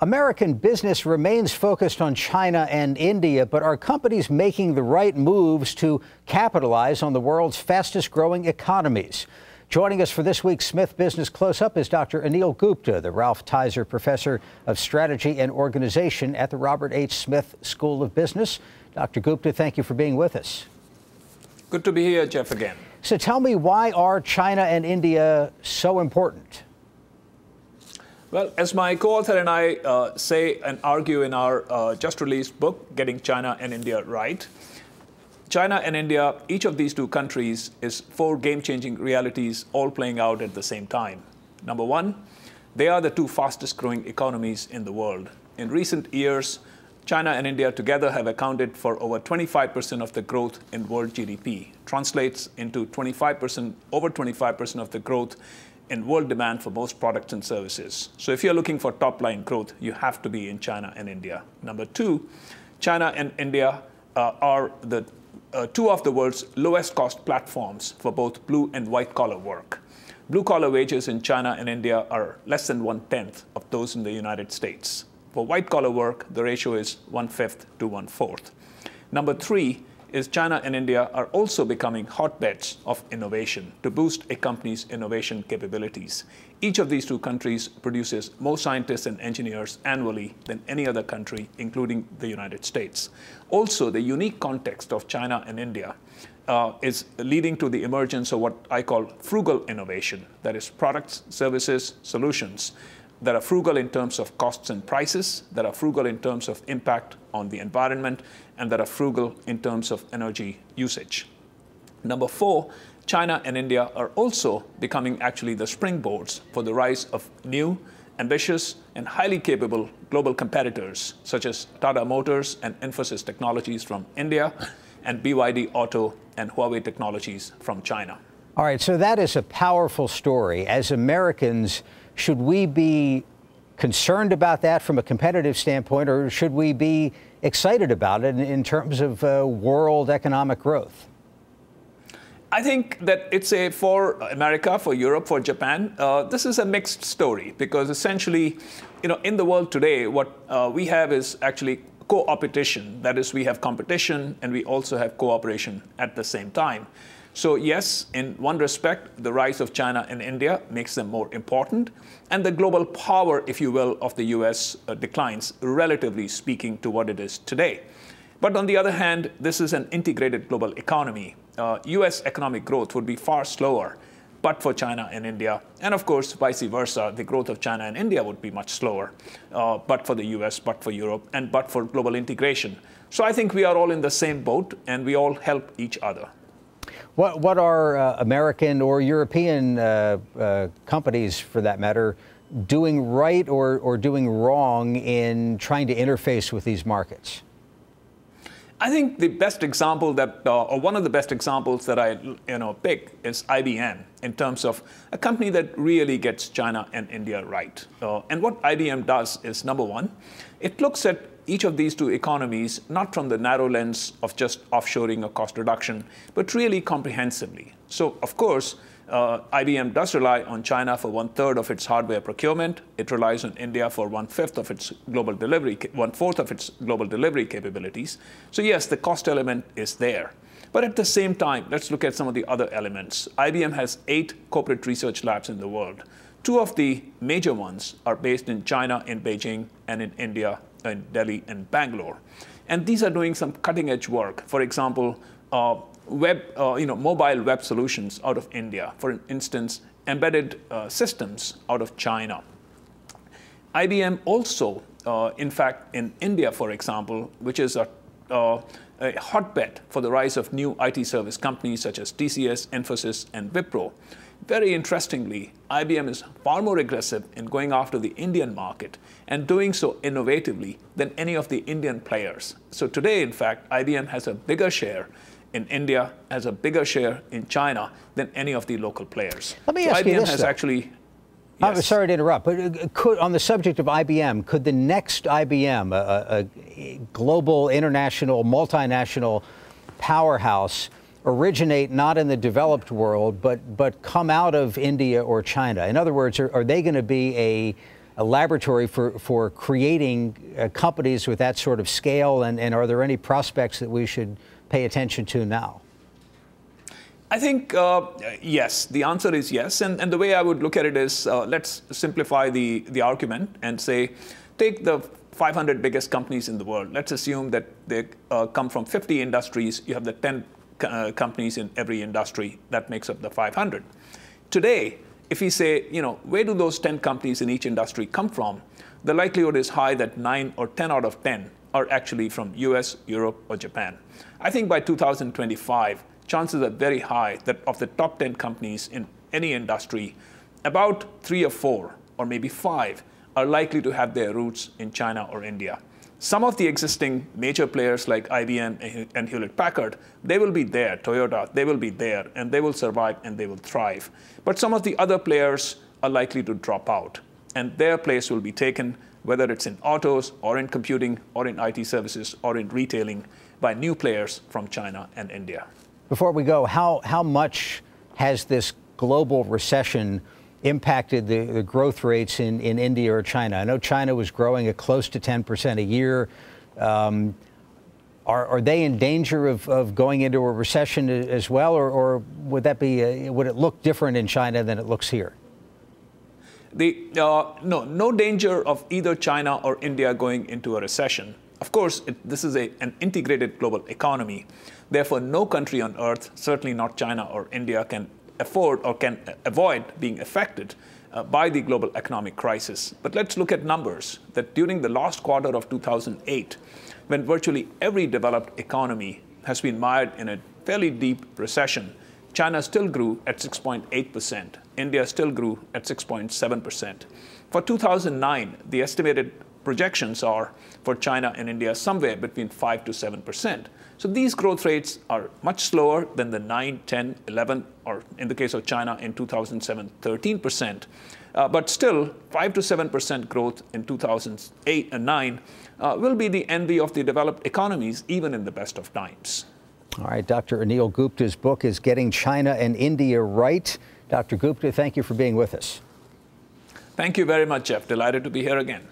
American business remains focused on China and India, but are companies making the right moves to capitalize on the world's fastest growing economies? Joining us for this week's Smith Business Close-Up is Dr. Anil Gupta, the Ralph Tizer Professor of Strategy and Organization at the Robert H. Smith School of Business. Dr. Gupta, thank you for being with us. Good to be here, Jeff, again. So tell me, why are China and India so important? Well, as my co-author and I say and argue in our just released book, Getting China and India Right, China and India, each of these two countries, is four game-changing realities all playing out at the same time. Number one, they are the two fastest growing economies in the world. In recent years, China and India together have accounted for over 25% of the growth in world GDP, translates into over 25% of the growth in world demand for most products and services. So if you're looking for top-line growth, you have to be in China and India. Number two, China and India are the two of the world's lowest cost platforms for both blue and white collar work. Blue collar wages in China and India are less than 1/10 of those in the United States. For white collar work, the ratio is 1/5 to 1/4. Number three is China and India are also becoming hotbeds of innovation to boost a company's innovation capabilities. Each of these two countries produces more scientists and engineers annually than any other country, including the United States. Also, the unique context of China and India is leading to the emergence of what I call frugal innovation, that is products, services, solutions that are frugal in terms of costs and prices, that are frugal in terms of impact on the environment, and that are frugal in terms of energy usage. Number four, China and India are also becoming actually the springboards for the rise of new, ambitious, and highly capable global competitors, such as Tata Motors and Infosys Technologies from India, and BYD Auto and Huawei Technologies from China. All right, so that is a powerful story. As Americans, should we be concerned about that from a competitive standpoint, or should we be excited about it in terms of world economic growth? I think that for America, for Europe, for Japan, this is a mixed story, because essentially, in the world today, what we have is actually co-opetition. That is, we have competition and we also have cooperation at the same time. So yes, in one respect, the rise of China and India makes them more important, and the global power, if you will, of the US declines, relatively speaking, to what it is today. But on the other hand, this is an integrated global economy. US economic growth would be far slower, but for China and India, and of course, vice versa, the growth of China and India would be much slower, but for the US, but for Europe, and but for global integration. So I think we are all in the same boat, and we all help each other. What are American or European companies, for that matter, doing right or doing wrong in trying to interface with these markets? I think the best example or one of the best examples that I pick is IBM, in terms of a company that really gets China and India right. And what IBM does is, number one, it looks at each of these two economies not from the narrow lens of just offshoring or cost reduction, but really comprehensively. So, of course, IBM does rely on China for 1/3 of its hardware procurement. It relies on India for 1/4 of its global delivery capabilities. So yes, the cost element is there. But at the same time, let's look at some of the other elements. IBM has 8 corporate research labs in the world. 2 of the major ones are based in China, in Beijing, and in India, in Delhi and Bangalore. And these are doing some cutting-edge work. For example, mobile web solutions out of India. For instance, embedded systems out of China. IBM also, in fact, in India, for example, which is a hotbed for the rise of new IT service companies such as TCS, Infosys, and Wipro. Very interestingly, IBM is far more aggressive in going after the Indian market and doing so innovatively than any of the Indian players. So today, in fact, IBM has a bigger share in India, has a bigger share in China than any of the local players. Let me ask you this, actually. I'm sorry to interrupt, but on the subject of IBM, could the next IBM, a global, international, multinational powerhouse, originate not in the developed world, but come out of India or China? In other words, are they going to be a laboratory for creating companies with that sort of scale? And are there any prospects that we should pay attention to now? I think yes. The answer is yes. And the way I would look at it is, let's simplify the argument and say, take the 500 biggest companies in the world. Let's assume that they come from 50 industries. You have the 10 companies in every industry. That makes up the 500. Today, if we say, where do those 10 companies in each industry come from? The likelihood is high that 9 or 10 out of 10 are actually from US, Europe, or Japan. I think by 2025, chances are very high that of the top 10 companies in any industry, about 3 or 4, or maybe 5, are likely to have their roots in China or India. Some of the existing major players like IBM and Hewlett-Packard, they will be there, Toyota, they will be there, and they will survive and they will thrive. But some of the other players are likely to drop out, and their place will be taken, whether it's in autos or in computing or in IT services or in retailing, by new players from China and India. Before we go, how much has this global recession impacted the growth rates in India or China? I know China was growing at close to 10% a year. Are they in danger of going into a recession as well, or would that be would it look different in China than it looks here? No danger of either China or India going into a recession. Of course, this is an integrated global economy. Therefore, no country on earth, certainly not China or India, can afford or can avoid being affected by the global economic crisis. But let's look at numbers. That during the last quarter of 2008, when virtually every developed economy has been mired in a fairly deep recession, China still grew at 6.8%. India still grew at 6.7%. For 2009, the estimated projections are for China and India somewhere between 5 to 7%. So these growth rates are much slower than the 9, 10, 11, or in the case of China in 2007, 13%. But still, 5 to 7% growth in 2008 and 9 will be the envy of the developed economies, even in the best of times. All right, Dr. Anil Gupta's book is Getting China and India Right. Dr. Gupta, thank you for being with us. Thank you very much, Jeff. Delighted to be here again.